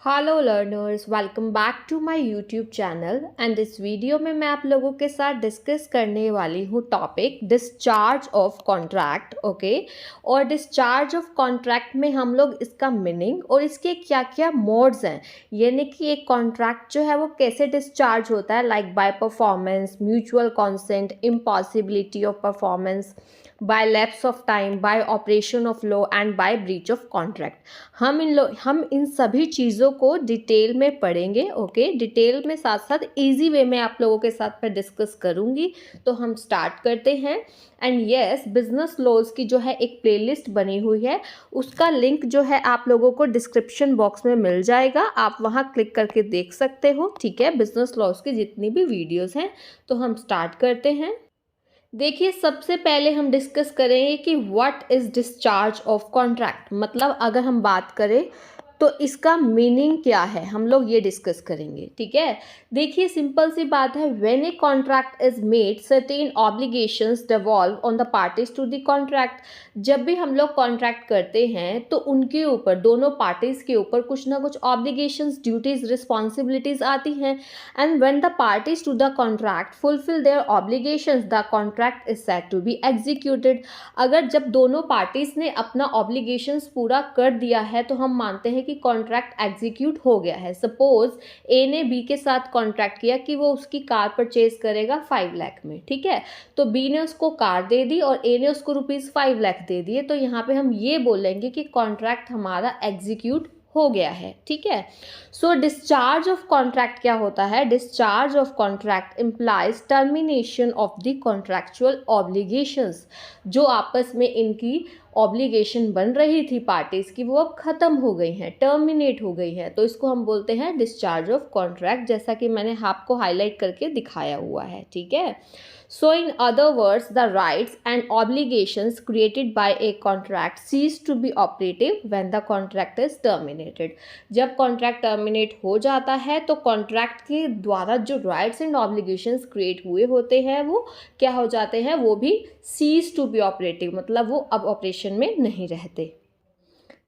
Hello learners, welcome back to my YouTube channel and इस video में मैं आप लोगों के साथ डिस्कस करने वाली हूँ topic discharge of contract. Okay, और डिस्चार्ज ऑफ कॉन्ट्रैक्ट में हम लोग इसका मीनिंग और इसके क्या क्या मोड्स हैं, यानी कि एक कॉन्ट्रैक्ट जो है वो कैसे डिस्चार्ज होता है, like by performance, mutual consent, impossibility of performance, by lapse of time, by operation of law and by breach of contract. हम इन सभी चीज़ों को डिटेल में पढ़ेंगे। ओके, डिटेल में साथ साथ इजी वे में आप लोगों के साथ मैं डिस्कस करूंगी। तो हम स्टार्ट करते हैं। एंड यस, बिजनेस लॉज की जो है एक प्लेलिस्ट बनी हुई है, उसका लिंक जो है आप लोगों को डिस्क्रिप्शन बॉक्स में मिल जाएगा, आप वहां क्लिक करके देख सकते हो। ठीक है, बिजनेस लॉज की जितनी भी वीडियोस हैं। तो हम स्टार्ट करते हैं। देखिए, सबसे पहले हम डिस्कस करेंगे कि what is discharge of contract, मतलब अगर हम बात करें तो इसका मीनिंग क्या है, हम लोग ये डिस्कस करेंगे। ठीक है, देखिए सिंपल सी बात है, when a contract is made certain obligations devolve on the parties to the contract. जब भी हम लोग कॉन्ट्रैक्ट करते हैं तो उनके ऊपर, दोनों पार्टीज के ऊपर कुछ ना कुछ ऑब्लिगेशंस, ड्यूटीज, रिस्पॉन्सिबिलिटीज आती हैं। And when the parties to the contract fulfil their obligations the contract is said to be executed. अगर जब दोनों पार्टीज ने अपना ऑब्लिगेशंस पूरा कर दिया है तो हम मानते हैं कि कॉन्ट्रैक्ट एग्जीक्यूट हो गया है। सपोज ए ने बी के साथ कॉन्ट्रैक्ट किया कि वो उसकी कार परचेज करेगा 5 लाख में। ठीक है, तो बी ने उसको कार दे दी और ए ने उसको ₹5 लाख दे दिए। तो यहाँ पे हम ये बोलेंगे कि कॉन्ट्रैक्ट हमारा एग्जीक्यूट हो गया है। ठीक है, सो डिस्चार्ज ऑफ कॉन्ट्रैक्ट क्या होता है? Discharge of contract implies termination of the contractual obligations. जो आपस में इनकी ऑब्लिगेशन बन रही थी पार्टीज की, वो अब खत्म हो गई हैं, टर्मिनेट हो गई हैं, तो इसको हम बोलते हैं डिस्चार्ज ऑफ कॉन्ट्रैक्ट, जैसा कि मैंने आपको हाईलाइट करके दिखाया हुआ है। ठीक है, so in other words, the rights and obligations created by a contract cease to be operative when the contract is terminated. जब कॉन्ट्रैक्ट टर्मिनेट हो जाता है तो कॉन्ट्रैक्ट के द्वारा जो राइट्स एंड ऑब्लिगेशंस क्रिएट हुए होते हैं वो क्या हो जाते हैं, वो भी cease to be operative, मतलब वो अब ऑपरेशन में नहीं रहते।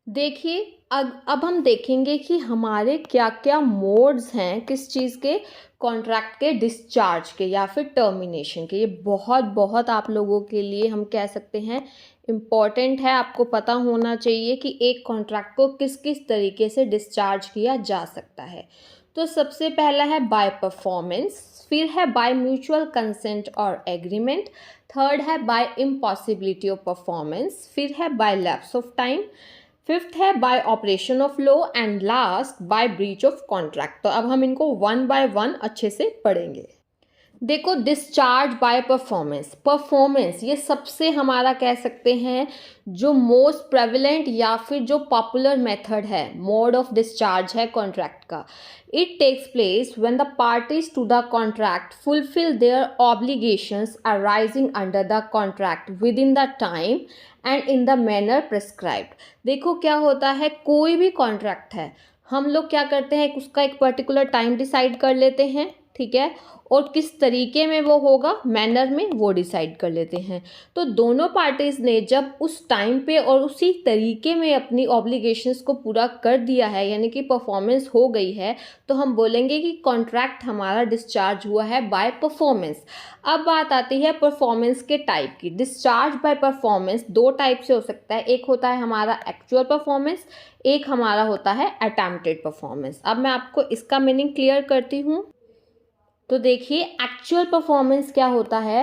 देखिए, अब हम देखेंगे कि हमारे क्या क्या मोड्स हैं, किस चीज़ के, कॉन्ट्रैक्ट के डिस्चार्ज के या फिर टर्मिनेशन के। ये बहुत बहुत आप लोगों के लिए हम कह सकते हैं इम्पॉर्टेंट है, आपको पता होना चाहिए कि एक कॉन्ट्रैक्ट को किस किस तरीके से डिस्चार्ज किया जा सकता है। तो सबसे पहला है बाय परफॉर्मेंस, फिर है बाय म्यूचुअल कंसेंट और एग्रीमेंट, थर्ड है बाय इम्पॉसिबिलिटी ऑफ परफॉर्मेंस, फिर है by lapse of time, fifth है by operation of law and last by breach of contract. तो अब हम इनको वन बाय वन अच्छे से पढ़ेंगे। देखो, डिस्चार्ज बाय परफॉर्मेंस, परफॉर्मेंस ये सबसे हमारा कह सकते हैं जो मोस्ट प्रेवलेंट या फिर जो पॉपुलर मेथड है, मोड ऑफ डिस्चार्ज है कॉन्ट्रैक्ट का। It takes place when the parties to the contract fulfil their obligations arising under the contract within the time and in the manner prescribed. देखो क्या होता है, कोई भी contract है, हम लोग क्या करते हैं, उसका एक पर्टिकुलर टाइम डिसाइड कर लेते हैं। ठीक है, और किस तरीके में वो होगा, मैनर में वो डिसाइड कर लेते हैं। तो दोनों पार्टीज ने जब उस टाइम पे और उसी तरीके में अपनी ऑब्लिगेशंस को पूरा कर दिया है, यानी कि परफॉर्मेंस हो गई है, तो हम बोलेंगे कि कॉन्ट्रैक्ट हमारा डिस्चार्ज हुआ है बाय परफॉर्मेंस। अब बात आती है परफॉर्मेंस के टाइप की। डिस्चार्ज बाय परफॉर्मेंस दो टाइप से हो सकता है, एक होता है हमारा एक्चुअल परफॉर्मेंस, एक हमारा होता है अटेम्प्टेड परफॉर्मेंस। अब मैं आपको इसका मीनिंग क्लियर करती हूँ। तो देखिए, एक्चुअल परफॉर्मेंस क्या होता है?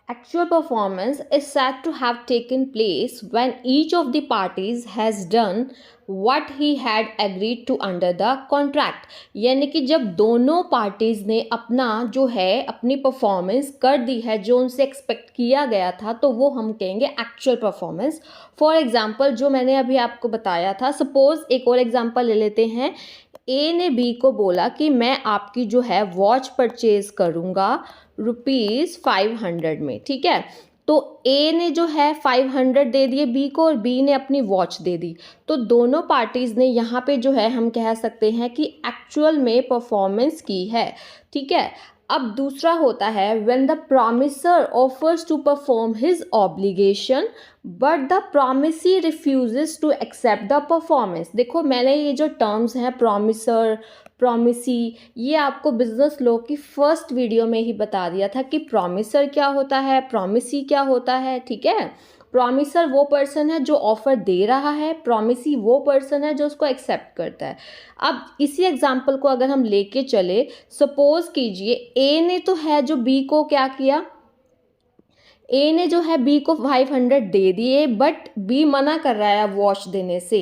Actual performance is said to have taken place when each of the parties has done what he had agreed to under the contract. यानी कि जब दोनों पार्टीज ने अपना जो है अपनी परफॉर्मेंस कर दी है, जो उनसे एक्सपेक्ट किया गया था, तो वो हम कहेंगे एक्चुअल परफॉर्मेंस। फॉर एग्जाम्पल, जो मैंने अभी आपको बताया था, सपोज एक और एग्जाम्पल ले लेते हैं। ए ने बी को बोला कि मैं आपकी जो है वॉच परचेज करूँगा ₹500 में। ठीक है, तो ए ने जो है 500 दे दिए बी को और बी ने अपनी वॉच दे दी। तो दोनों पार्टीज ने यहाँ पे जो है हम कह सकते हैं कि एक्चुअल में परफॉर्मेंस की है। ठीक है, अब दूसरा होता है when the promisor offers to perform his obligation but the promisee refuses to accept the performance। देखो मैंने ये जो टर्म्स हैं promisor, promisee, ये आपको बिजनेस लॉ की फर्स्ट वीडियो में ही बता दिया था कि promisor क्या होता है, promisee क्या होता है। ठीक है, प्रॉमिसर वो पर्सन है जो ऑफर दे रहा है, प्रॉमिसी वो पर्सन है जो उसको एक्सेप्ट करता है। अब इसी एग्जांपल को अगर हम लेके चले, सपोज कीजिए ए ने तो है जो बी को क्या किया, ए ने जो है बी को 500 दे दिए बट बी मना कर रहा है वॉच देने से।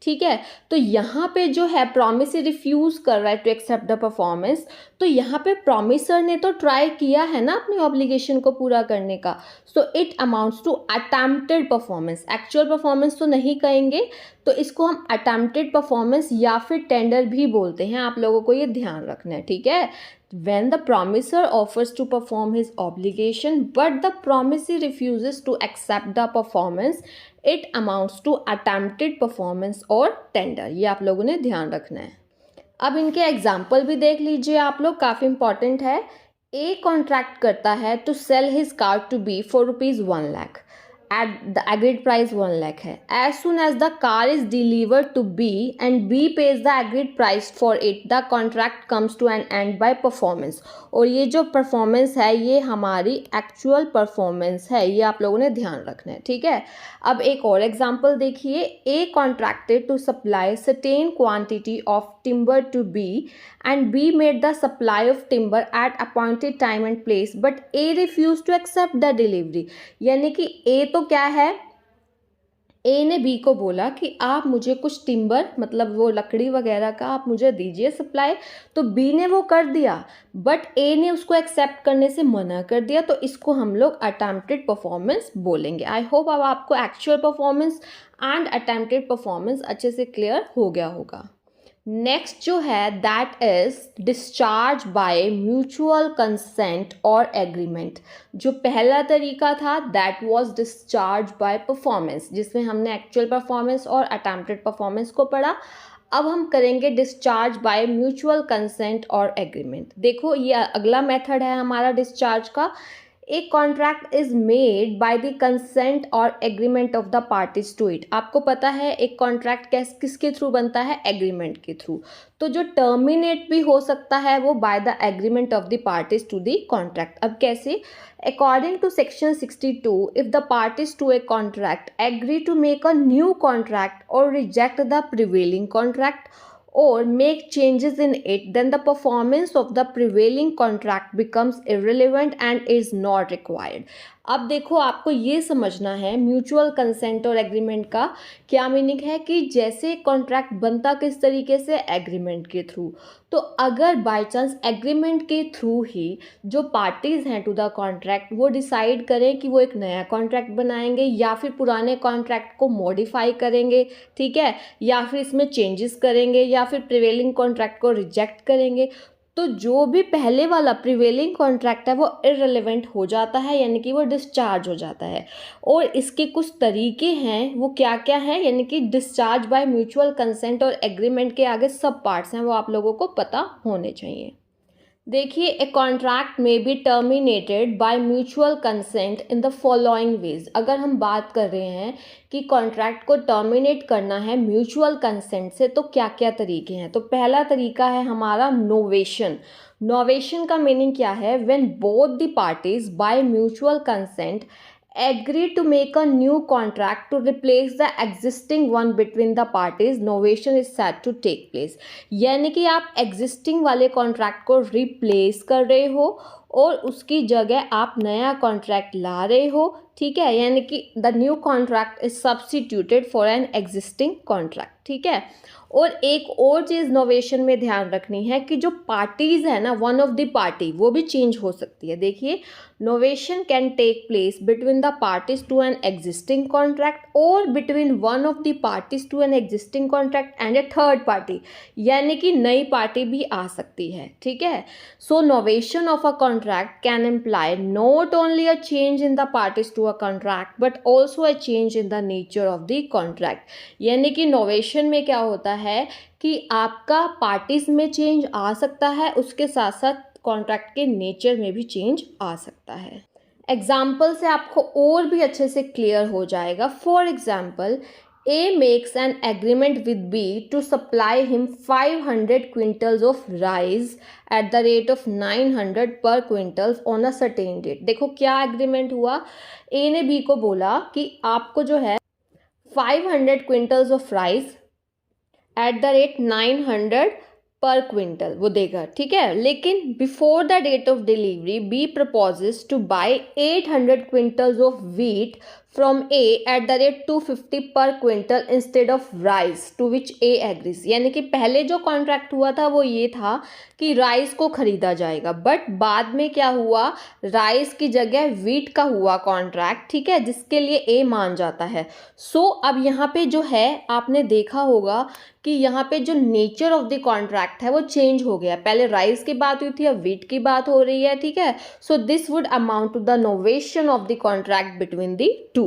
ठीक है, तो यहाँ पे जो है प्रॉमिस रिफ्यूज कर रहा है टू एक्सेप्ट द परफॉर्मेंस। तो यहाँ पे प्रॉमिसर ने तो ट्राई किया है ना अपनी ऑब्लिगेशन को पूरा करने का, so it amounts to attempted performance. Actual performance तो नहीं कहेंगे, तो इसको हम अटेम्प्टेड परफॉर्मेंस या फिर टेंडर भी बोलते हैं। आप लोगों को ये ध्यान रखना है। ठीक है, when the promisor offers to perform his obligation but the promisee refuses to accept the performance, it amounts to attempted performance or tender। ये आप लोगों ने ध्यान रखना है। अब इनके एग्जाम्पल भी देख लीजिए आप लोग, काफ़ी इंपॉर्टेंट है। ए कॉन्ट्रैक्ट करता है to sell his car to B for ₹1,00,000 at the agreed price 1 lakh है। As soon as the car is delivered to B and B pays the agreed price for it, the contract comes to an end by performance। और ये जो performance है ये हमारी actual performance है, ये आप लोगों ने ध्यान रखना है। ठीक है, अब एक और एग्जांपल देखिए। A contracted to supply certain quantity of timber to B and B made the supply of timber at appointed time and place but A refused to accept the delivery। यानी कि A तो क्या है, ए ने B को बोला कि आप मुझे कुछ टिम्बर मतलब वो लकड़ी वगैरह का आप मुझे दीजिए सप्लाई, तो बी ने वो कर दिया बट ए ने उसको एक्सेप्ट करने से मना कर दिया, तो इसको हम लोग अटेम्प्टेड परफॉर्मेंस बोलेंगे। आई होप अब आपको actual performance and attempted performance अच्छे से क्लियर हो गया होगा। नेक्स्ट जो है that is discharge bye mutual consent और एग्रीमेंट। जो पहला तरीका था that was discharge by performance, जिसमें हमने एक्चुअल परफॉर्मेंस और अटेम्प्टेड परफॉर्मेंस को पढ़ा। अब हम करेंगे डिस्चार्ज बाय म्यूचुअल कंसेंट और एग्रीमेंट। देखो ये अगला मेथड है हमारा डिस्चार्ज का। ए contract is made by the consent और agreement of the parties to it. आपको पता है एक कॉन्ट्रैक्ट किसके थ्रू बनता है, एग्रीमेंट के थ्रू। तो जो टर्मिनेट भी हो सकता है वो by the agreement of the parties to the contract. अब कैसे, according to section 62, if the parties to a contract agree to make a new contract और reject the prevailing contract or make changes in it, then the performance of the prevailing contract becomes irrelevant and is not required। अब देखो आपको ये समझना है mutual consent और agreement का क्या मीनिंग है कि जैसे कॉन्ट्रैक्ट बनता किस तरीके से, एग्रीमेंट के थ्रू। तो अगर बाय चांस एग्रीमेंट के थ्रू ही जो पार्टीज़ हैं टू द कॉन्ट्रैक्ट वो डिसाइड करें कि वो एक नया कॉन्ट्रैक्ट बनाएंगे या फिर पुराने कॉन्ट्रैक्ट को मॉडिफाई करेंगे, ठीक है, या फिर इसमें चेंजेस करेंगे या फिर प्रिवेलिंग कॉन्ट्रैक्ट को रिजेक्ट करेंगे, तो जो भी पहले वाला प्रिवेलिंग कॉन्ट्रैक्ट है वो इररिलेवेंट हो जाता है, यानी कि वो डिस्चार्ज हो जाता है। और इसके कुछ तरीके हैं, वो क्या क्या हैं, यानी कि डिस्चार्ज बाय म्यूचुअल कंसेंट और एग्रीमेंट के आगे सब पार्ट्स हैं, वो आप लोगों को पता होने चाहिए। देखिए, a contract may be terminated bye mutual consent in the following veg. अगर हम बात कर रहे हैं कि कॉन्ट्रैक्ट को टर्मिनेट करना है म्यूचुअल कंसेंट से, तो क्या क्या तरीके हैं। तो पहला तरीका है हमारा नोवेशन। नोवेशन का मीनिंग क्या है, when both the parties bye mutual consent agree to make a new contract to replace the existing one between the parties, novation is set to take place। यानी कि आप existing वाले contract को replace कर रहे हो और उसकी जगह आप नया कॉन्ट्रैक्ट ला रहे हो, ठीक है, यानी कि the new contract is substituted for an existing contract, ठीक है। और एक और चीज़ नोवेशन में ध्यान रखनी है कि जो पार्टीज़ है ना, वन ऑफ द पार्टी वो भी चेंज हो सकती है। देखिए, novation can take place between the parties to an existing contract और between one of the parties to an existing contract and a third party, यानी कि नई पार्टी भी आ सकती है, ठीक है। So novation of a contract can imply not only a change in the parties to a contract but also a change in the nature of the contract. यानी कि नोवेशन में क्या होता है कि आपका पार्टीज में चेंज आ सकता है, उसके साथ साथ कॉन्ट्रैक्ट के नेचर में भी चेंज आ सकता है। एग्जाम्पल से आपको और भी अच्छे से क्लियर हो जाएगा। For example, A makes an agreement with B to supply him 500 quintals of rice at the rate of 900 per quintal on a certain date। देखो क्या एग्रीमेंट हुआ, A ने B को बोला कि आपको जो है 500 quintals of rice at the rate 900 पर क्विंटल वो देगा, ठीक है। लेकिन before the date of delivery B proposes to buy 800 quintals of wheat from A at the rate 250 पर quintal instead of rice, to which A agrees. यानी कि पहले जो कॉन्ट्रैक्ट हुआ था वो ये था कि राइस को खरीदा जाएगा, बट बाद में क्या हुआ, राइस की जगह व्हीट का हुआ कॉन्ट्रैक्ट, ठीक है, जिसके लिए ए मान जाता है। सो अब यहाँ पे जो है आपने देखा होगा कि यहाँ पे जो नेचर ऑफ द कॉन्ट्रैक्ट है वो चेंज हो गया। पहले राइस की बात हुई थी, अब व्हीट की बात हो रही है, ठीक है। So this would amount to the novation of the contract between the two.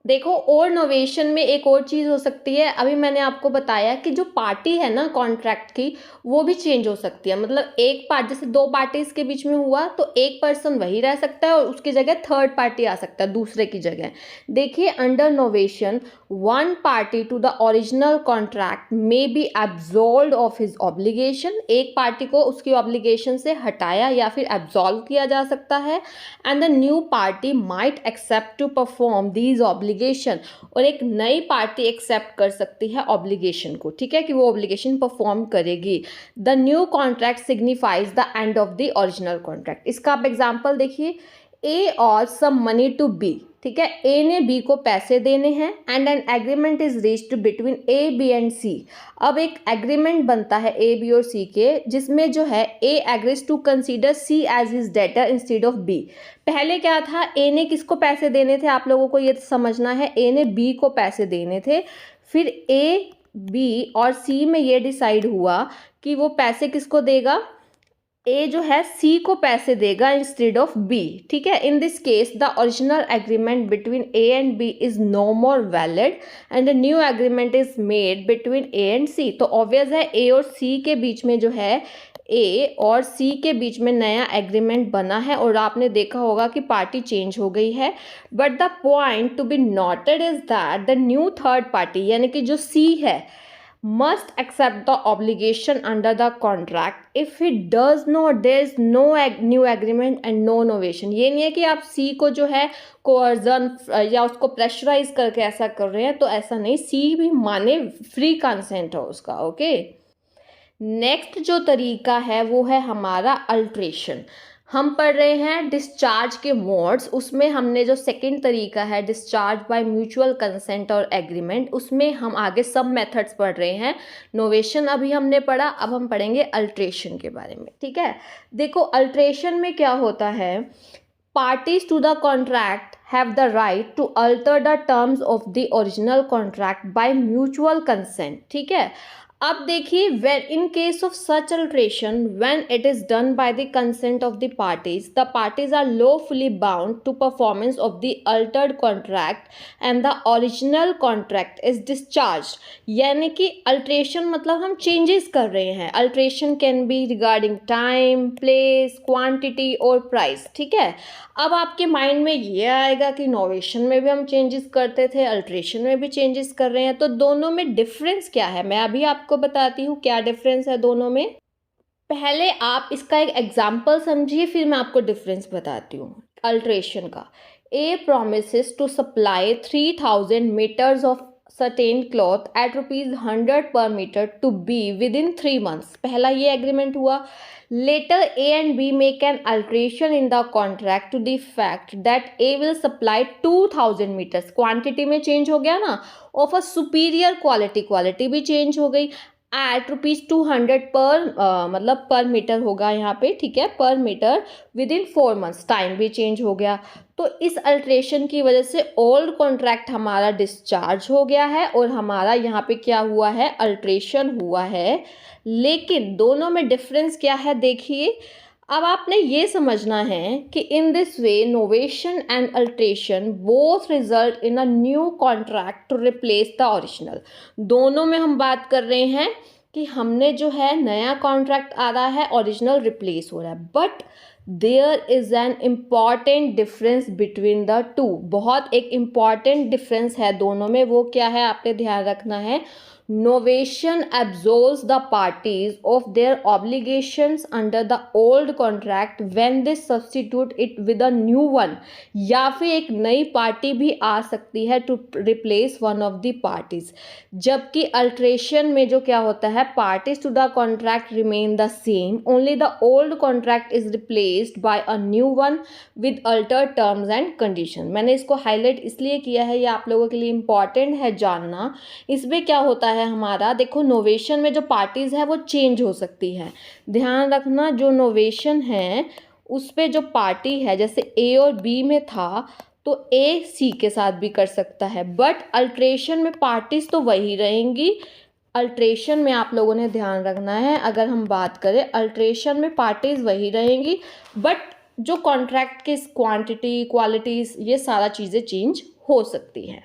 देखो और नोवेशन में एक और चीज़ हो सकती है, अभी मैंने आपको बताया कि जो पार्टी है ना कॉन्ट्रैक्ट की वो भी चेंज हो सकती है। मतलब एक पार्ट, जैसे दो पार्टीज के बीच में हुआ तो एक पर्सन वही रह सकता है और उसकी जगह थर्ड पार्टी आ सकता है दूसरे की जगह। देखिए under novation one party to the original contract may be absolved of his obligation. एक पार्टी को उसकी ऑब्लिगेशन से हटाया या फिर एब्सॉल्व किया जा सकता है। And the new party might accept to perform these obligation, और एक नई पार्टी एक्सेप्ट कर सकती है ऑब्लिगेशन को, ठीक है, कि वो ऑब्लिगेशन परफॉर्म करेगी। The new contract signifies the end of the original contract. इसका आप एग्जांपल देखिए, ए और सम मनी टू बी, ठीक है, ए ने बी को पैसे देने हैं and an agreement is reached between A B and C. अब एक एग्रीमेंट बनता है ए बी और सी के, जिसमें जो है A agrees to consider C as his debtor instead of B. पहले क्या था, ए ने किसको पैसे देने थे, आप लोगों को ये समझना है, ए ने बी को पैसे देने थे। फिर ए बी और सी में ये डिसाइड हुआ कि वो पैसे किसको देगा, ए जो है सी को पैसे देगा इंस्टेड ऑफ बी, ठीक है। In this case the original agreement between A and B is no more valid and the new agreement is made between A and C. तो ऑब्वियस है ए और सी के बीच में जो है, ए और सी के बीच में नया एग्रीमेंट बना है और आपने देखा होगा कि पार्टी चेंज हो गई है। But the point to be noted is that the new third party यानी कि जो सी है must accept the obligation under the contract. If it does not, there is no new agreement and no novation। ये नहीं है कि आप सी को जो है कोअर्जन या उसको प्रेशराइज करके ऐसा कर रहे हैं, तो ऐसा नहीं, सी भी माने फ्री कंसेंट हो उसका, ओके। नेक्स्ट जो तरीका है वो है हमारा अल्ट्रेशन। हम पढ़ रहे हैं डिस्चार्ज के मोड्स, उसमें हमने जो सेकंड तरीका है डिस्चार्ज बाय म्यूचुअल कंसेंट और एग्रीमेंट, उसमें हम आगे सब मेथड्स पढ़ रहे हैं। नोवेशन अभी हमने पढ़ा, अब हम पढ़ेंगे अल्ट्रेशन के बारे में, ठीक है। देखो अल्ट्रेशन में क्या होता है, parties to the contract have the right to alter the terms of the original contract by mutual consent, ठीक है। अब देखिए, when in case of such alteration, when it is done by the consent of the parties are lawfully bound to performance of the altered contract and the original contract is discharged। यानी कि alteration मतलब हम changes कर रहे हैं। Alteration can be regarding time, place, quantity और price, ठीक है। अब आपके माइंड में ये आएगा कि नोवेशन में भी हम चेंजेस करते थे, अल्ट्रेशन में भी चेंजेस कर रहे हैं, तो दोनों में डिफरेंस क्या है, मैं अभी आपको बताती हूँ क्या डिफरेंस है दोनों में। पहले आप इसका एक एग्जांपल समझिए, फिर मैं आपको डिफरेंस बताती हूँ अल्ट्रेशन का। A promises to supply 3000 metres of certain cloth at ₹100 per meter to B within 3 months। पहला ये एग्रीमेंट हुआ। Later A and B make an alteration in the contract to the fact that A will supply 2000 meters, quantity में change हो गया ना, of a superior quality, quality भी change हो गई, एट ₹200 पर मतलब पर मीटर होगा यहाँ पे, ठीक है, per meter within 4 months, time भी चेंज हो गया। तो इस अल्ट्रेशन की वजह से ओल्ड कॉन्ट्रैक्ट हमारा डिस्चार्ज हो गया है और हमारा यहाँ पे क्या हुआ है, अल्ट्रेशन हुआ है। लेकिन दोनों में डिफरेंस क्या है देखिए। अब आपने ये समझना है कि in this way novation and alteration both result in a new contract to replace the original. दोनों में हम बात कर रहे हैं कि हमने जो है नया कॉन्ट्रैक्ट आ रहा है, ओरिजिनल रिप्लेस हो रहा है, but there is an important difference between the two. बहुत एक इम्पॉर्टेंट डिफरेंस है दोनों में, वो क्या है आपने ध्यान रखना है। Novation absolves the parties of their obligations under the old contract when they substitute it with a new one, या फिर एक नई पार्टी भी आ सकती है to replace one of the parties. जबकि अल्ट्रेशन में जो क्या होता है, parties to the contract remain the same, only the old contract is replaced by a new one with altered terms and condition. मैंने इसको हाईलाइट इसलिए किया है, ये आप लोगों के लिए इंपॉर्टेंट है जानना। इसमें क्या होता है हमारा, देखो नोवेशन में जो पार्टीज है वो चेंज हो सकती है, ध्यान रखना। जो नोवेशन है उस पे जो पार्टी है, जैसे ए और बी में था तो ए सी के साथ भी कर सकता है, बट अल्ट्रेशन में पार्टीज तो वही रहेंगी। अल्ट्रेशन में आप लोगों ने ध्यान रखना है, अगर हम बात करें अल्ट्रेशन में पार्टीज वही रहेंगी, बट जो कॉन्ट्रैक्ट की क्वांटिटी क्वालिटीज ये सारा चीज़ें चेंज हो सकती हैं।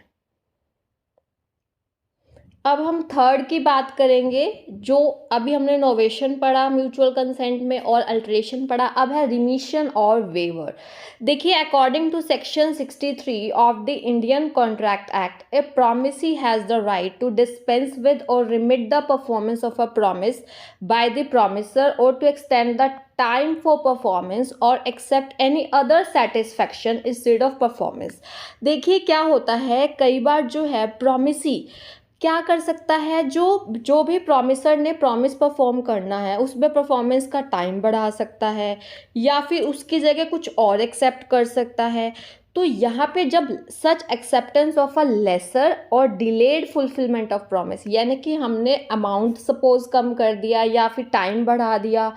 अब हम थर्ड की बात करेंगे। जो अभी हमने नोवेशन पढ़ा म्यूचुअल कंसेंट में और अल्ट्रेशन पढ़ा, अब है रिमिशन और वेवर। देखिए according to section 63 of the Indian Contract Act, A promisee has the right to dispense with और remit the performance of a promise by the promisor और to extend the time for performance और accept any other satisfaction instead of performance. देखिए क्या होता है, कई बार जो है प्रॉमिसी क्या कर सकता है, जो भी प्रॉमिसर ने प्रॉमिस परफॉर्म करना है उसमें परफॉर्मेंस का टाइम बढ़ा सकता है या फिर उसकी जगह कुछ और एक्सेप्ट कर सकता है। तो यहाँ पे जब सच एक्सेप्टेंस ऑफ अ लेसर और डिलेड फुलफिलमेंट ऑफ प्रॉमिस, यानी कि हमने अमाउंट सपोज कम कर दिया या फिर टाइम बढ़ा दिया,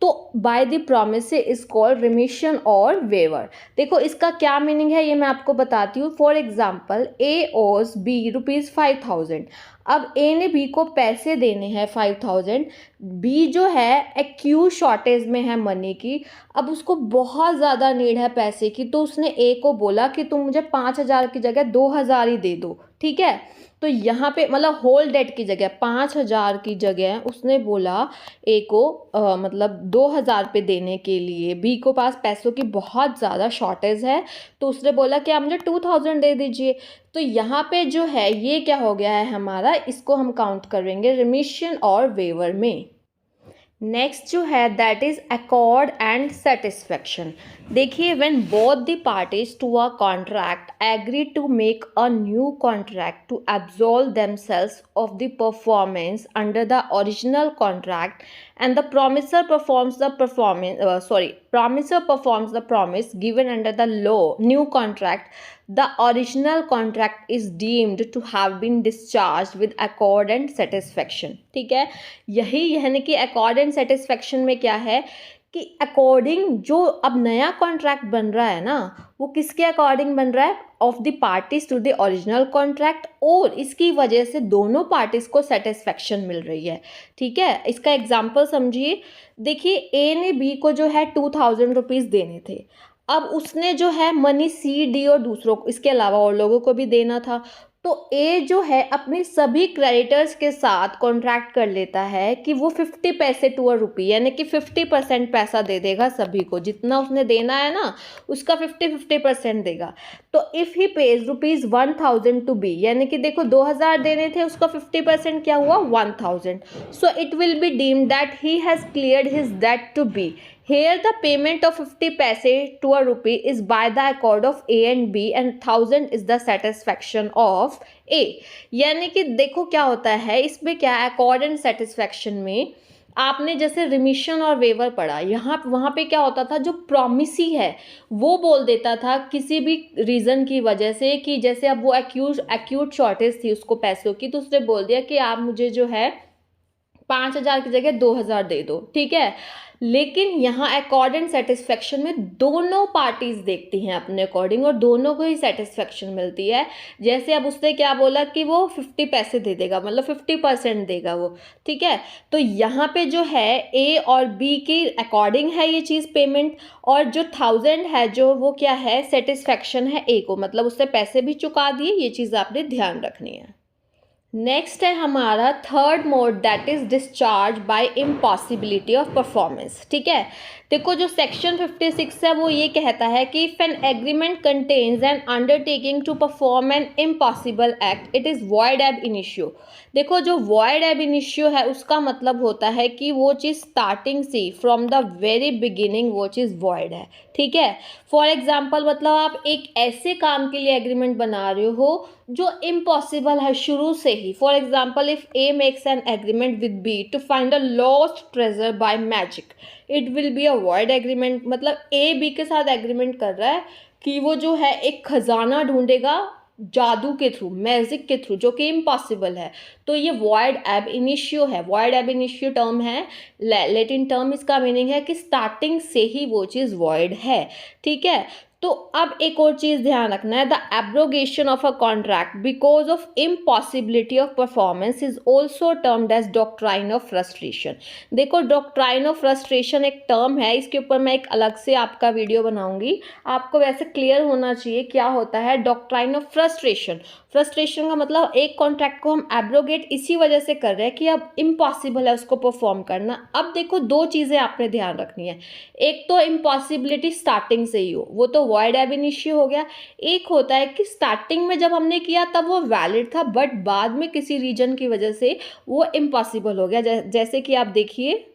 तो by the promise is called remission और वेवर। देखो इसका क्या मीनिंग है ये मैं आपको बताती हूँ। फॉर एग्जाम्पल ए ओज बी ₹5,000। अब ए ने बी को पैसे देने हैं 5,000, बी जो है एक्यूज शॉर्टेज में है मनी की, अब उसको बहुत ज़्यादा नीड है पैसे की, तो उसने ए को बोला कि तुम मुझे 5,000 की जगह 2,000 ही दे दो, ठीक है। तो यहाँ पे मतलब होल डेट की जगह 5,000 की जगह उसने बोला ए को मतलब 2,000 पे देने के लिए, बी को पास पैसों की बहुत ज़्यादा शॉर्टेज है, तो उसने बोला कि आप मुझे 2,000 दे दीजिए। तो यहाँ पे जो है ये क्या हो गया है हमारा, इसको हम काउंट करेंगे रिमिशन और वेवर में। नेक्स्ट जो है that is accord and satisfaction. देखिए when both the parties to a contract agree to make a new contract to absolve themselves of the performance under the original contract and the promisor performs the promise given under the new contract, the original contract is deemed to have been discharged with accord and satisfaction। ठीक है, यही यानी कि accord and satisfaction में क्या है कि according जो अब नया कॉन्ट्रैक्ट बन रहा है ना, वो किसके अकॉर्डिंग बन रहा है, of the parties to the original contract, और इसकी वजह से दोनों पार्टीज को सेटिस्फैक्शन मिल रही है। ठीक है, इसका एग्जांपल समझिए। देखिए ए ने बी को जो है 2,000 रुपीज़ देने थे, अब उसने जो है मनी सी डी और दूसरों को, इसके अलावा और लोगों को भी देना था, तो ए जो है अपने सभी क्रेडिटर्स के साथ कॉन्ट्रैक्ट कर लेता है कि वो 50 पैसे टू अ रुपी, यानी कि 50% पैसा दे देगा सभी को, जितना उसने देना है ना उसका 50% देगा। तो if he pays ₹1,000 to B, यानी कि देखो 2,000 देने थे, उसका 50% क्या हुआ 1,000। So it will be deemed that he has cleared his debt to B. Here the payment of 50 paise to a rupee is by the accord of A and B and 1,000 is the satisfaction of A। यानी कि देखो क्या होता है इसमें, क्या accord and satisfaction में आपने जैसे रिमिशन और वेवर पढ़ा, यहाँ वहाँ पे क्या होता था, जो प्रॉमिसी है वो बोल देता था किसी भी रीज़न की वजह से, कि जैसे अब वो एक्यूट शॉर्टेज थी उसको पैसों की, तो उसने बोल दिया कि आप मुझे जो है 5,000 की जगह 2,000 दे दो, ठीक है। लेकिन यहाँ अकॉर्ड एंड सेटिस्फैक्शन में दोनों पार्टीज देखती हैं अपने अकॉर्डिंग और दोनों को ही सेटिस्फैक्शन मिलती है। जैसे अब उसने क्या बोला कि वो 50 पैसे दे देगा, मतलब 50% देगा वो, ठीक है। तो यहाँ पे जो है ए और बी की अकॉर्डिंग है ये चीज़ पेमेंट, और जो 1,000 है जो वो क्या है सेटिस्फैक्शन है ए को, मतलब उससे पैसे भी चुका दिए, ये चीज़ आपने ध्यान रखनी है। नेक्स्ट है हमारा third mode, that is discharge bye impossibility of performance. ठीक है, देखो जो सेक्शन 56 है वो ये कहता है कि if an agreement contains an undertaking to perform an impossible act it is void ab initio. देखो जो वॉइड एब इनिशियो है उसका मतलब होता है कि वो चीज़ स्टार्टिंग से फ्रॉम द वेरी बिगिनिंग वो चीज़ वॉइड है। ठीक है, फॉर एग्जाम्पल मतलब आप एक ऐसे काम के लिए एग्रीमेंट बना रहे हो जो इम्पॉसिबल है शुरू से ही। For example if A makes an agreement with B to find a lost treasure by magic, it will be a void agreement. मतलब ए बी के साथ एग्रीमेंट कर रहा है कि वो जो है एक खजाना ढूंढेगा जादू के थ्रू, मैजिक के थ्रू, जो कि इम्पॉसिबल है। तो ये वॉइड एब इनिशियो है। वॉइड एब इनिशियो टर्म है, लैटिन टर्म, इसका मीनिंग है कि स्टार्टिंग से ही वो चीज़ वॉइड है। ठीक है, तो अब एक और चीज़ ध्यान रखना है, the abrogation of a contract because of impossibility of performance is also termed as doctrine of frustration. देखो डॉक्ट्राइन ऑफ फ्रस्ट्रेशन एक टर्म है, इसके ऊपर मैं एक अलग से आपका वीडियो बनाऊंगी। आपको वैसे क्लियर होना चाहिए क्या होता है डॉक्ट्राइन ऑफ फ्रस्ट्रेशन। फ्रस्ट्रेशन का मतलब एक कॉन्ट्रैक्ट को हम एब्रोगेट इसी वजह से कर रहे हैं कि अब इम्पॉसिबल है उसको परफॉर्म करना। अब देखो दो चीज़ें आपने ध्यान रखनी है, एक तो इम्पॉसिबिलिटी स्टार्टिंग से ही हो, वो तो वॉइड एब इनिशियो हो गया। एक होता है कि स्टार्टिंग में जब हमने किया तब वो वैलिड था बट बाद में किसी रीजन की वजह से वो इम्पॉसिबल हो गया। जैसे कि आप देखिए,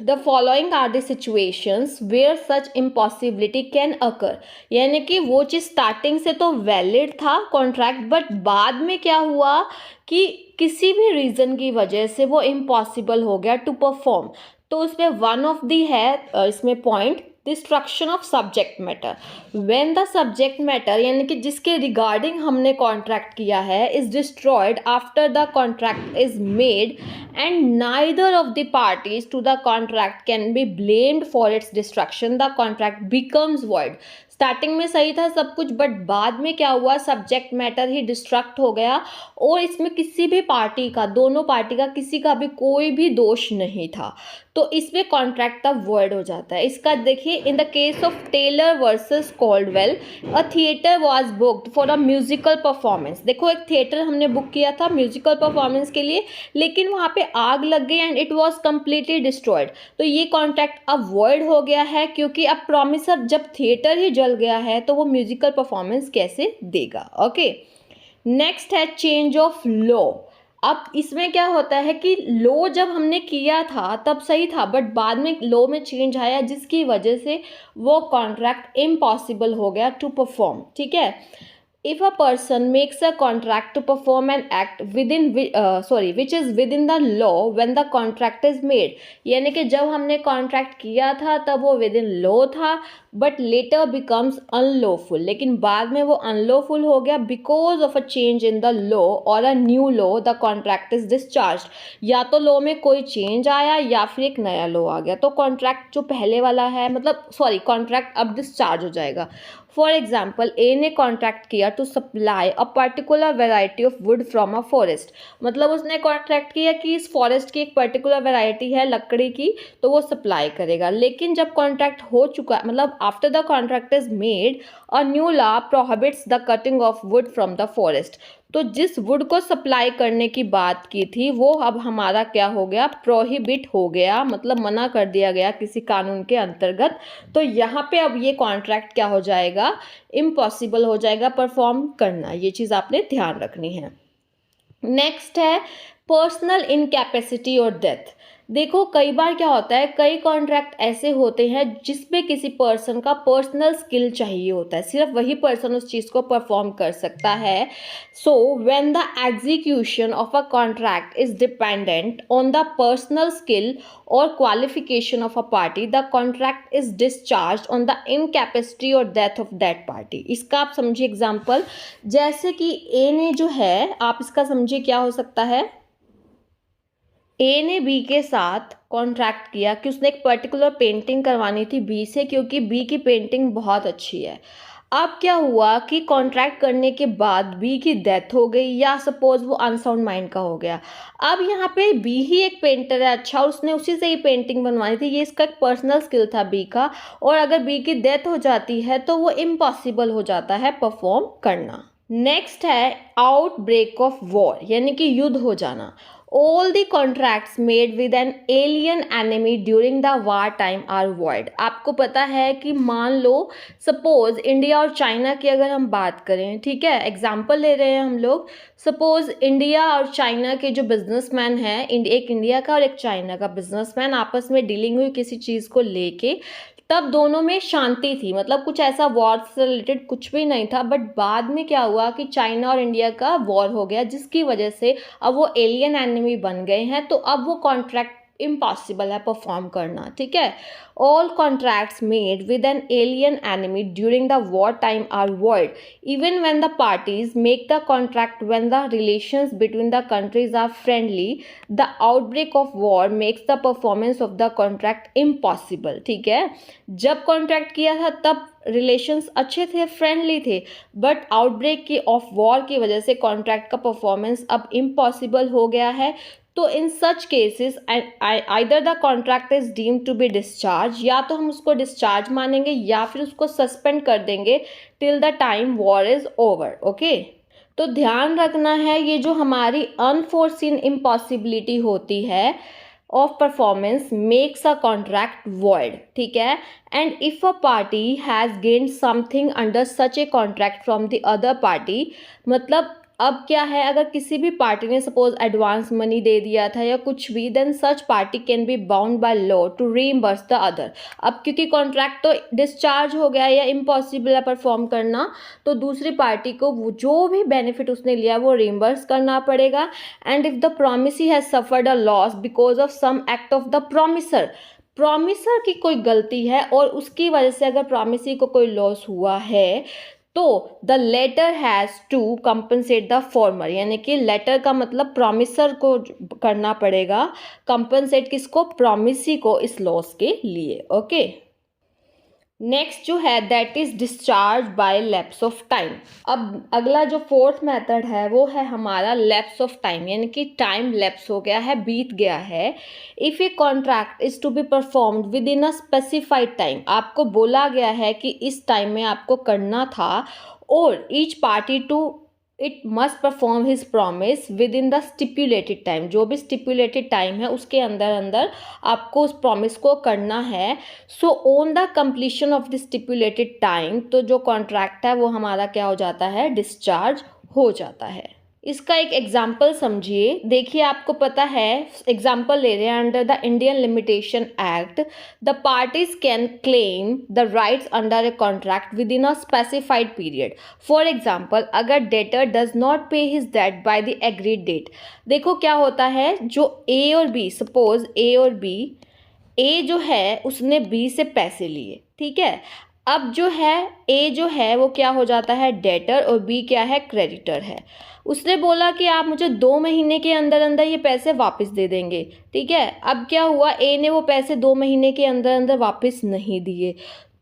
the following are the situations where such impossibility can occur. यानी कि वो चीज़ स्टार्टिंग से तो वैलिड था कॉन्ट्रैक्ट बट बाद में क्या हुआ कि किसी भी रीज़न की वजह से वो इम्पॉसिबल हो गया टू परफॉर्म। तो उसमें वन ऑफ दी है इसमें point, destruction of subject matter. When the subject matter यानी कि जिसके रिगार्डिंग हमने कॉन्ट्रैक्ट किया है is destroyed after the contract is made and neither of the parties to the contract can be blamed for its destruction, the contract becomes void। Starting में सही था सब कुछ बट बाद में क्या हुआ, सब्जेक्ट मैटर ही डिस्ट्रक्ट हो गया और इसमें किसी भी पार्टी का, दोनों पार्टी का, किसी का भी कोई भी दोष नहीं था, तो इसमें कॉन्ट्रैक्ट तब वॉइड हो जाता है। इसका देखिए, in the case of Taylor versus Caldwell, a theatre was booked for a musical performance. देखो एक थिएटर हमने बुक किया था म्यूजिकल परफॉर्मेंस के लिए, लेकिन वहाँ पे आग लग गई and it was completely destroyed. तो ये कॉन्ट्रैक्ट अब वॉइड हो गया है क्योंकि अब प्रॉमिसर जब थिएटर ही जल गया है तो वो म्यूजिकल परफॉर्मेंस कैसे देगा। ओके, नेक्स्ट है चेंज ऑफ लॉ। अब इसमें क्या होता है कि लॉ जब हमने किया था तब सही था बट बाद में लॉ में चेंज आया जिसकी वजह से वो कॉन्ट्रैक्ट इम्पॉसिबल हो गया टू परफॉर्म। ठीक है, if a person makes a contract to perform an act which is within the law when the contract is made, यानी कि जब हमने कॉन्ट्रैक्ट किया था तब वो विद इन लॉ था बट लेटर बिकम्स अनलॉफुल, लेकिन बाद में वो अनलॉफुल हो गया because of a change in the law और a new law, the contract is discharge. या तो लॉ में कोई चेंज आया या फिर एक नया लॉ आ गया, तो कॉन्ट्रैक्ट जो पहले वाला है कॉन्ट्रैक्ट अब डिस्चार्ज हो जाएगा। फॉर एग्जाम्पल ए ने कॉन्ट्रैक्ट किया to supply a particular variety of wood from a forest, मतलब उसने कॉन्ट्रैक्ट किया कि इस फॉरेस्ट की एक पर्टिकुलर वेराइटी है लकड़ी की तो वो सप्लाई करेगा। लेकिन जब कॉन्ट्रैक्ट हो चुका, मतलब after the contract is made, a new law prohibits the cutting of wood from the forest. तो जिस वुड को सप्लाई करने की बात की थी वो अब हमारा क्या हो गया, प्रोहिबिट हो गया, मतलब मना कर दिया गया किसी कानून के अंतर्गत। तो यहाँ पे अब ये कॉन्ट्रैक्ट क्या हो जाएगा, इम्पॉसिबल हो जाएगा परफॉर्म करना। ये चीज़ आपने ध्यान रखनी है। नेक्स्ट है पर्सनल इनकैपेसिटी और डेथ। देखो कई बार क्या होता है, कई कॉन्ट्रैक्ट ऐसे होते हैं जिसमें किसी पर्सन का पर्सनल स्किल चाहिए होता है, सिर्फ वही पर्सन उस चीज़ को परफॉर्म कर सकता है। So when the execution of a contract is dependent on the personal skill और qualification of a party, the contract is discharge on the incapacity और डेथ ऑफ दैट पार्टी। इसका आप समझिए एग्जाम्पल, जैसे कि ए ने जो है, आप इसका समझिए क्या हो सकता है, ए ने बी के साथ कॉन्ट्रैक्ट किया कि उसने एक पर्टिकुलर पेंटिंग करवानी थी बी से क्योंकि बी की पेंटिंग बहुत अच्छी है। अब क्या हुआ कि कॉन्ट्रैक्ट करने के बाद बी की डेथ हो गई या सपोज वो अनसाउंड माइंड का हो गया। अब यहाँ पे बी ही एक पेंटर है अच्छा, उसने उसी से ही पेंटिंग बनवानी थी, ये इसका एक पर्सनल स्किल था बी का, और अगर बी की डेथ हो जाती है तो वो इम्पॉसिबल हो जाता है परफॉर्म करना। नेक्स्ट है आउटब्रेक ऑफ वॉर, यानी कि युद्ध हो जाना। All the contracts made with an alien enemy during the war time are void. आपको पता है कि मान लो सपोज इंडिया और चाइना की अगर हम बात करें, ठीक है, एग्जाम्पल ले रहे हैं हम लोग। सपोज इंडिया और चाइना के जो बिजनेसमैन हैं, एक इंडिया का और एक चाइना का बिजनेसमैन आपस में डीलिंग हुई किसी चीज़ को लेके, तब दोनों में शांति थी, मतलब कुछ ऐसा वॉर से रिलेटेड कुछ भी नहीं था। बट बाद में क्या हुआ कि चाइना और इंडिया का वॉर हो गया, जिसकी वजह से अब वो एलियन एनिमी बन गए हैं, तो अब वो कॉन्ट्रैक्ट इम्पॉसिबल है परफॉर्म करना, ठीक है। All contracts made with an alien enemy during the war time are void even when the parties make the contract when the relations between the countries are friendly. The outbreak of war makes the performance of the contract impossible, ठीक है। जब contract किया था तब relations अच्छे थे, friendly थे, but outbreak की ऑफ वॉर की वजह से कॉन्ट्रैक्ट का परफॉर्मेंस अब इम्पॉसिबल हो गया है। तो in such cases either the contract is deemed to be discharge, या तो हम उसको डिस्चार्ज मानेंगे या फिर उसको सस्पेंड कर देंगे till the time war is over, okay. तो ध्यान रखना है, ये जो हमारी अनफोर्सीन इम्पॉसिबिलिटी होती है of performance makes a contract void, ठीक है। And if a party has gained something under such a contract from the other party, मतलब अब क्या है, अगर किसी भी पार्टी ने सपोज एडवांस मनी दे दिया था या कुछ भी, then such party can be bound by law to reimburse the other. अब क्योंकि कॉन्ट्रैक्ट तो डिस्चार्ज हो गया या इम्पॉसिबल है परफॉर्म करना, तो दूसरी पार्टी को वो जो भी बेनिफिट उसने लिया वो रीइंबर्स करना पड़ेगा। And if the promisee has suffered a loss because of some act of the promisor की कोई गलती है और उसकी वजह से अगर प्रोमिसी को कोई लॉस हुआ है, तो the latter has to compensate the former, यानी कि लेटर का मतलब प्रॉमिसर को करना पड़ेगा, कंपनसेट किसको, प्रॉमिसी को इस लॉस के लिए, ओके। नेक्स्ट जो है that is discharge bye lapse of time. अब अगला जो फोर्थ मेथड है वो है हमारा लैप्स ऑफ टाइम, यानी कि टाइम लैप्स हो गया है, बीत गया है। If a contract is to be performed within a specified time, आपको बोला गया है कि इस टाइम में आपको करना था, और each party to it must perform his promise within the stipulated time, जो भी स्टिपुलेटेड टाइम है उसके अंदर अंदर आपको उस प्रॉमिस को करना है। So on the completion of the stipulated time, तो जो कॉन्ट्रैक्ट है वो हमारा क्या हो जाता है, डिस्चार्ज हो जाता है। इसका एक एग्जाम्पल समझिए, देखिए आपको पता है, एग्जाम्पल ले रहे हैं, under the Indian Limitation Act the parties can claim the rights under a contract within a specified period. For example, अगर debtor does not pay his debt by the agreed date, देखो क्या होता है, जो ए और B, suppose ए और B, ए जो है उसने बी से पैसे लिए, ठीक है। अब जो है ए जो है वो क्या हो जाता है, डेटर, और बी क्या है, क्रेडिटर है। उसने बोला कि आप मुझे 2 महीने के अंदर अंदर ये पैसे वापस दे देंगे, ठीक है। अब क्या हुआ, ए ने वो पैसे 2 महीने के अंदर अंदर वापस नहीं दिए,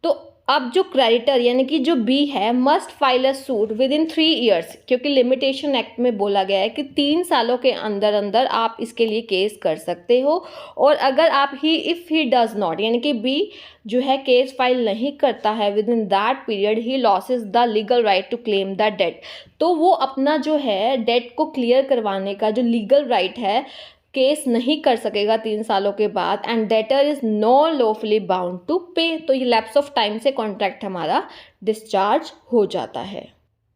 तो अब जो क्रेडिटर यानी कि जो बी है must file a suit with in 3 years, क्योंकि लिमिटेशन एक्ट में बोला गया है कि 3 सालों के अंदर अंदर आप इसके लिए केस कर सकते हो। और अगर आप इफ़ ही डज नॉट, यानी कि बी जो है केस फाइल नहीं करता है within that period, he loses the legal right to claim the debt. तो वो अपना जो है डेट को क्लियर करवाने का जो लीगल राइट है, केस नहीं कर सकेगा 3 सालों के बाद, and debtor is no lawfully bound to pay. तो ये लैप्स ऑफ टाइम से कॉन्ट्रैक्ट हमारा डिस्चार्ज हो जाता है।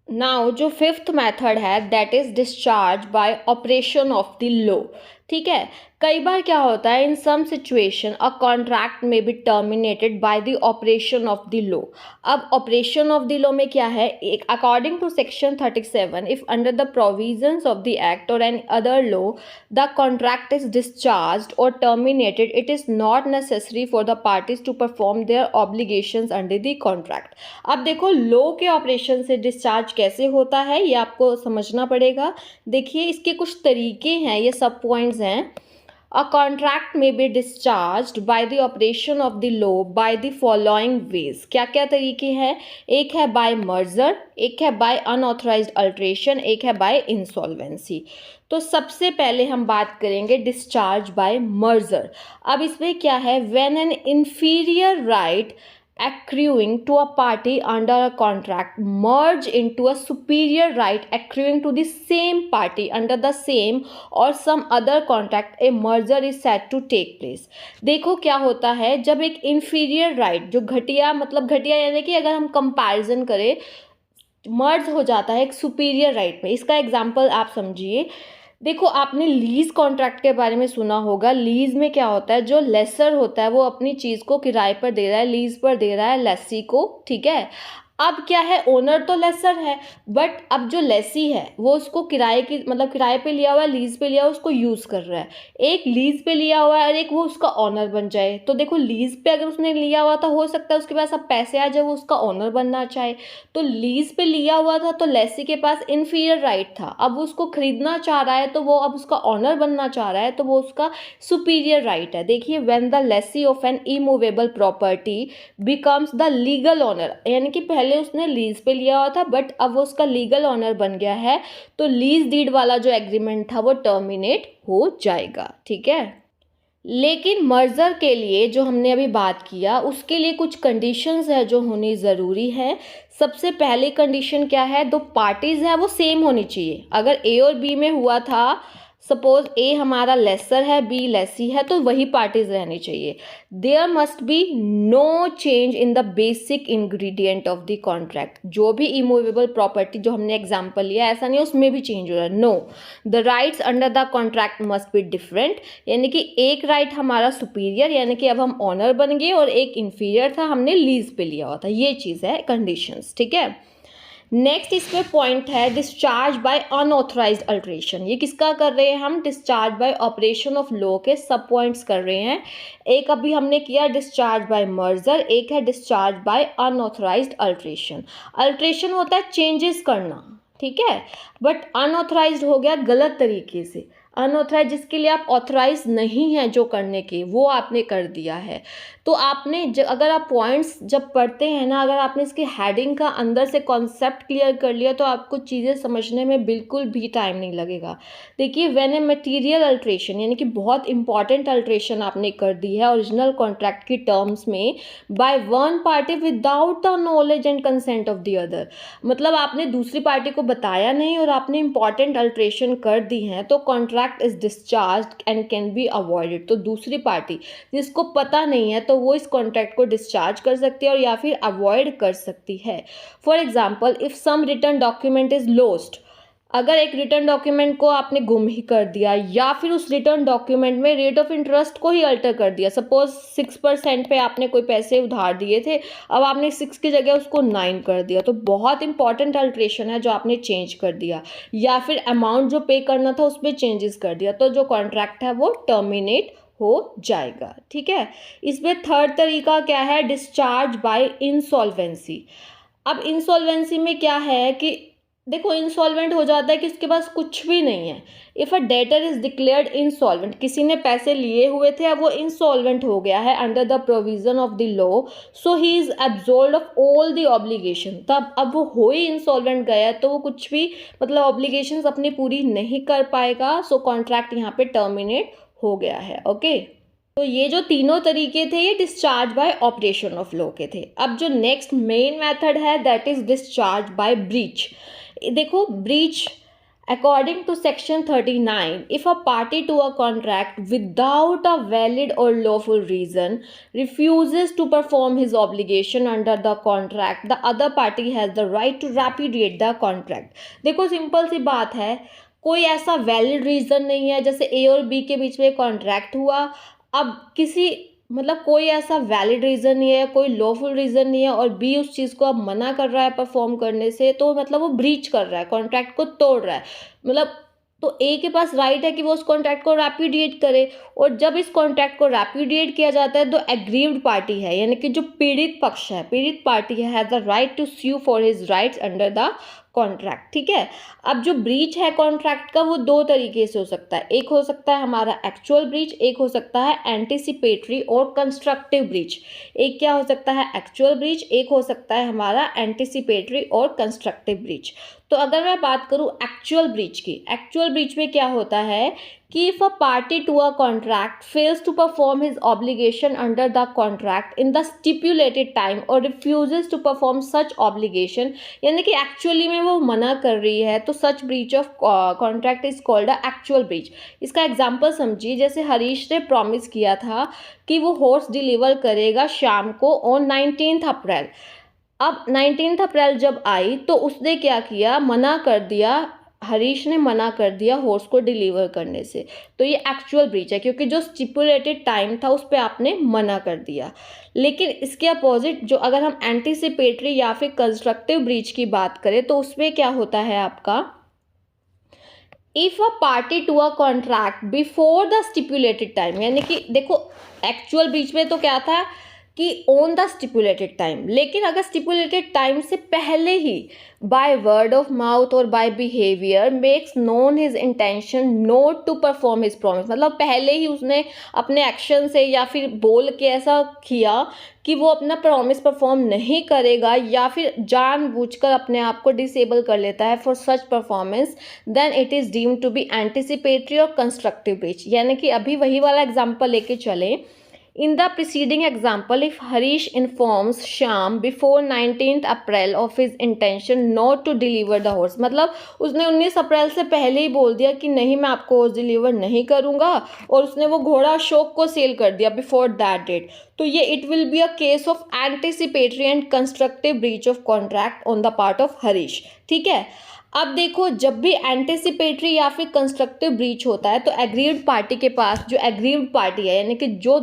नाउ जो फिफ्थ मेथड है that is discharge by operation of the law, ठीक है। कई बार क्या होता है, in some situation a contract may be terminated by the operation of the law. अब ऑपरेशन ऑफ द लॉ में क्या है, एक according to section 37, if under the provisions of the act और any other law the contract is discharged और terminated, it is not necessary for the parties to perform their obligations under the contract. अब देखो law के operation से discharge कैसे होता है ये आपको समझना पड़ेगा। देखिए इसके कुछ तरीके हैं, ये सब पॉइंट्स हैं। A contract may be discharged by the operation of the law by the following ways। क्या क्या तरीके हैं, एक है by merger, एक है by unauthorized alteration, एक है by insolvency। तो सबसे पहले हम बात करेंगे discharge by merger। अब इसमें क्या है, when an inferior right accruing to a party under a contract merge into a superior right accruing to the same party under the same or some other contract, a merger is said to take place। देखो क्या होता है, जब एक inferior right जो घटिया, मतलब घटिया यानी कि अगर हम कंपैरिजन करें, मर्ज हो जाता है एक सुपीरियर राइट में। इसका एग्जांपल आप समझिए। देखो, आपने लीज कॉन्ट्रैक्ट के बारे में सुना होगा। लीज में क्या होता है, जो लेसर होता है वो अपनी चीज़ को किराए पर दे रहा है, लीज पर दे रहा है लेसी को, ठीक है। अब क्या है, ओनर तो लेसर है, बट अब जो लेसी है वो उसको किराए की, मतलब किराए पे लिया हुआ है, लीज पे लिया हुआ है, उसको यूज़ कर रहा है। एक लीज पे लिया हुआ है और एक वो उसका ऑनर बन जाए। तो देखो, लीज पे अगर उसने लिया हुआ था, हो सकता है उसके पास अब पैसे आ जाए, वो उसका ऑनर बनना चाहे। तो लीज पे लिया हुआ था तो लेसी के पास इन्फीरियर राइट था, अब वो उसको खरीदना चाह रहा है तो वो अब उसका ऑनर बनना चाह रहा है, तो वो उसका सुपीरियर राइट है। देखिए, when the lessee of an immovable property becomes the legal owner, यानी कि पहले उसने लीज पे लिया हुआ था बट अब वो उसका लीगल ऑनर बन गया है, तो लीज डीड वाला जो एग्रीमेंट था वो टर्मिनेट हो जाएगा, ठीक है। लेकिन मर्जर के लिए जो हमने अभी बात किया, उसके लिए कुछ कंडीशंस है जो होनी ज़रूरी है। सबसे पहली कंडीशन क्या है, दो पार्टीज़ हैं वो सेम होनी चाहिए। अगर ए और बी में हुआ था, सपोज ए हमारा लेसर है, बी लेसी है, तो वही पार्टीज रहनी चाहिए। There must be no change in the basic ingredient of the contract. जो भी इमूवेबल प्रॉपर्टी जो हमने एग्जांपल लिया, ऐसा नहीं उसमें भी चेंज हो रहा है, no. The rights under the contract must be different, यानी कि एक राइट हमारा सुपीरियर, यानी कि अब हम ऑनर बन गए, और एक इन्फीरियर था, हमने लीज पे लिया हुआ था। ये चीज़ है कंडीशंस, ठीक है। नेक्स्ट इसमें पॉइंट है डिस्चार्ज बाय अनऑथराइज्ड अल्ट्रेशन। ये किसका कर रहे हैं हम, discharge by operation of law के सब पॉइंट्स कर रहे हैं। एक अभी हमने किया डिस्चार्ज बाय मर्जर, एक है discharge by unauthorised alteration. Alteration होता है चेंजेस करना, ठीक है, बट अनऑथराइज्ड हो गया गलत तरीके से। अनऑथराइज जिसके लिए आप ऑथराइज नहीं हैं जो करने के, वो आपने कर दिया है। तो आपने अगर आप पॉइंट्स जब पढ़ते हैं ना, अगर आपने इसके हेडिंग का अंदर से कॉन्सेप्ट क्लियर कर लिया तो आपको चीज़ें समझने में बिल्कुल भी टाइम नहीं लगेगा। देखिए, व्हेन ए मटेरियल अल्ट्रेशन, यानी कि बहुत इंपॉर्टेंट अल्ट्रेशन आपने कर दी है ओरिजिनल कॉन्ट्रैक्ट की टर्म्स में, by one party without the knowledge and consent of the other, मतलब आपने दूसरी पार्टी को बताया नहीं और आपने इंपॉर्टेंट अल्ट्रेशन कर दी हैं, तो contract is discharged and can be avoided. तो दूसरी पार्टी जिसको पता नहीं है तो वो इस कॉन्ट्रैक्ट को डिस्चार्ज कर सकती है और या फिर अवॉइड कर सकती है। For example, if some return document is lost, अगर एक रिटर्न डॉक्यूमेंट को आपने गुम ही कर दिया, या फिर उस रिटर्न डॉक्यूमेंट में रेट ऑफ इंटरेस्ट को ही अल्टर कर दिया। सपोज 6% पे आपने कोई पैसे उधार दिए थे, अब आपने 6 की जगह उसको 9 कर दिया, तो बहुत इंपॉर्टेंट अल्ट्रेशन है जो आपने चेंज कर दिया। या फिर अमाउंट जो पे करना था उसमें चेंजेस कर दिया, तो जो कॉन्ट्रैक्ट है वो टर्मिनेट हो जाएगा, ठीक है। इसमें थर्ड तरीका क्या है, डिस्चार्ज बाय इंसॉल्वेंसी। अब इंसॉल्वेंसी में क्या है कि देखो, इंसॉल्वेंट हो जाता है कि उसके पास कुछ भी नहीं है। If a debtor is declared insolvent, किसी ने पैसे लिए हुए थे, अब वो इंसॉल्वेंट हो गया है under the provision of the law, so he is absolved of all the obligation. तब अब वो हो ही इंसॉल्वेंट गया है तो वो कुछ भी, मतलब ऑब्लिगेशंस अपनी पूरी नहीं कर पाएगा। सो कॉन्ट्रैक्ट यहाँ पे टर्मिनेट हो गया है, ओके। तो ये जो तीनों तरीके थे ये discharge by operation of law के थे। अब जो नेक्स्ट मेन मेथड है that is discharge by breach. देखो, breach according to section 39, if a party to a contract without a valid और lawful reason refuses to perform his obligation under the contract, the other party has the right to repudiate the contract। देखो, simple सी बात है, कोई ऐसा valid reason नहीं है। जैसे ए और बी के बीच में कॉन्ट्रैक्ट हुआ, अब किसी, मतलब कोई ऐसा वैलिड रीज़न नहीं है, कोई लॉफुल रीज़न नहीं है, और बी उस चीज़ को अब मना कर रहा है परफॉर्म करने से, तो मतलब वो ब्रीच कर रहा है, कॉन्ट्रैक्ट को तोड़ रहा है। मतलब तो ए के पास राइट है कि वो उस कॉन्ट्रैक्ट को रेपुडिएट करे, और जब इस कॉन्ट्रैक्ट को रेपुडिएट किया जाता है तो एग्रीव्ड पार्टी है, यानी कि जो पीड़ित पक्ष है, पीड़ित party has the right to sue for his rights under the contract, ठीक है। अब जो ब्रीच है कॉन्ट्रैक्ट का वो दो तरीके से हो सकता है। एक हो सकता है हमारा एक्चुअल ब्रीच, एक हो सकता है एंटिसिपेटरी और कंस्ट्रक्टिव ब्रीच। एक क्या हो सकता है, एक्चुअल ब्रीच, एक हो सकता है हमारा एंटिसिपेटरी और कंस्ट्रक्टिव ब्रीच। तो अगर मैं बात करूँ एक्चुअल ब्रीच की, एक्चुअल ब्रीच में क्या होता है कि if a party to a contract fails to perform his obligation under the contract in the stipulated time और refuses to perform such obligation, यानी कि एक्चुअली में वो मना कर रही है, तो such breach of contract is called a actual breach. इसका एग्जांपल समझिए, जैसे हरीश ने प्रॉमिस किया था कि वो हॉर्स डिलीवर करेगा शाम को ऑन 19 अप्रैल। अब 19 अप्रैल जब आई तो उसने क्या किया, मना कर दिया, हरीश ने मना कर दिया हॉर्स को डिलीवर करने से। तो ये एक्चुअल ब्रीच है, क्योंकि जो स्टिपुलेटेड टाइम था उस पर आपने मना कर दिया। लेकिन इसके अपोजिट जो अगर हम एंटीसिपेटरी या फिर कंस्ट्रक्टिव ब्रीच की बात करें तो उसमें क्या होता है आपका, if a party to a contract before the stipulated time, यानी कि देखो एक्चुअल ब्रीच में तो क्या था कि ऑन द स्टिपुलेटेड टाइम, लेकिन अगर स्टिपुलेटेड टाइम से पहले ही बाय वर्ड ऑफ माउथ और by behaviour makes known his intention not to perform his promise, मतलब पहले ही उसने अपने एक्शन से या फिर बोल के ऐसा किया कि वो अपना प्रॉमिस परफॉर्म नहीं करेगा या फिर जानबूझकर अपने आप को डिसेबल कर लेता है for such performance, then it is deemed to be anticipatory और कंस्ट्रक्टिव ब्रीच। यानी कि अभी वही वाला एग्जाम्पल लेके चलें। In the preceding example, if Harish informs Shyam before 19th April of his intention not to deliver the horse, मतलब उसने 19 अप्रैल से पहले ही बोल दिया कि नहीं मैं आपको हॉर्स डिलीवर नहीं करूँगा, और उसने वो घोड़ा अशोक को सेल कर दिया बिफोर दैट डेट। तो ये it will be a case of anticipatory and constructive breach of contract on the part of Harish. ठीक है, अब देखो जब भी एंटिसिपेटरी या फिर कंस्ट्रक्टिव ब्रीच होता है तो एग्रीव्ड पार्टी के पास, जो एग्रीव्ड पार्टी है यानी कि जो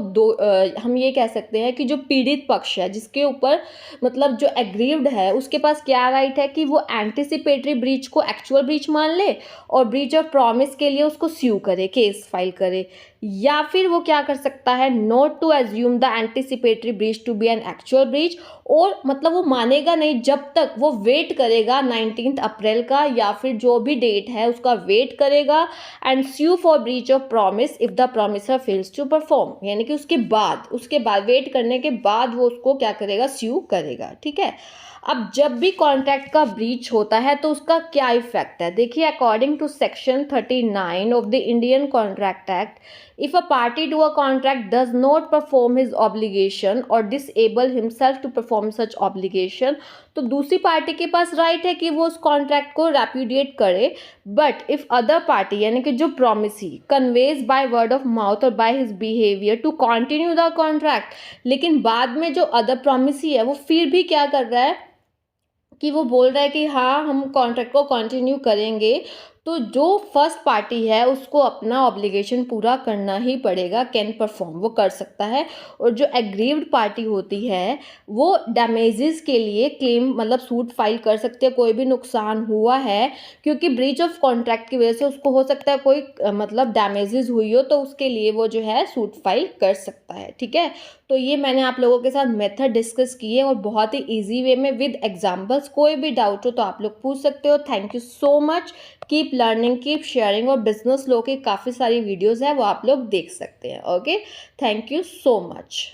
हम ये कह सकते हैं कि जो पीड़ित पक्ष है जिसके ऊपर मतलब जो एग्रीव्ड है उसके पास क्या राइट है कि वो एंटिसिपेटरी ब्रीच को एक्चुअल ब्रीच मान ले और ब्रीच ऑफ प्रॉमिस के लिए उसको स्यू करे, केस फाइल करे, या फिर वो क्या कर सकता है, not to assume the anticipatory breach to be an actual breach, और मतलब वो मानेगा नहीं जब तक वो वेट करेगा 19 अप्रैल का या फिर जो भी डेट है उसका वेट करेगा, and sue for breach of promise if the promisor fails to perform, यानी कि उसके बाद वेट करने के बाद वो उसको क्या करेगा, स्यू करेगा। ठीक है, अब जब भी कॉन्ट्रैक्ट का ब्रीच होता है तो उसका क्या इफेक्ट है, देखिए according to section 39 of the Indian Contract Act, if a party to a contract does not perform his obligation और disable himself to perform such obligation, तो दूसरी पार्टी के पास राइट है कि वो उस कॉन्ट्रैक्ट को रेप्यूडिएट करे। बट इफ अदर पार्टी यानी कि जो promisee conveys by word of mouth और by his behaviour to continue the contract, लेकिन बाद में जो अदर प्रॉमिसी है वो फिर भी क्या कर रहा है कि वो बोल रहा है कि हाँ हम कॉन्ट्रैक्ट को कंटिन्यू करेंगे, तो जो फर्स्ट पार्टी है उसको अपना ऑब्लिगेशन पूरा करना ही पड़ेगा, कैन परफॉर्म, वो कर सकता है। और जो एग्रीव्ड पार्टी होती है वो डैमेजेस के लिए क्लेम मतलब सूट फाइल कर सकती है, कोई भी नुकसान हुआ है क्योंकि ब्रीच ऑफ कॉन्ट्रैक्ट की वजह से उसको हो सकता है कोई मतलब डैमेजेस हुई हो, तो उसके लिए वो जो है सूट फाइल कर सकता है। ठीक है, तो ये मैंने आप लोगों के साथ मेथड डिस्कस किए और बहुत ही इजी वे में विद एग्जांपल्स। कोई भी डाउट हो तो आप लोग पूछ सकते हो। Thank you so much, keep learning, keep sharing, और बिजनेस लॉ की काफ़ी सारी वीडियोस हैं वो आप लोग देख सकते हैं। Okay, thank you so much.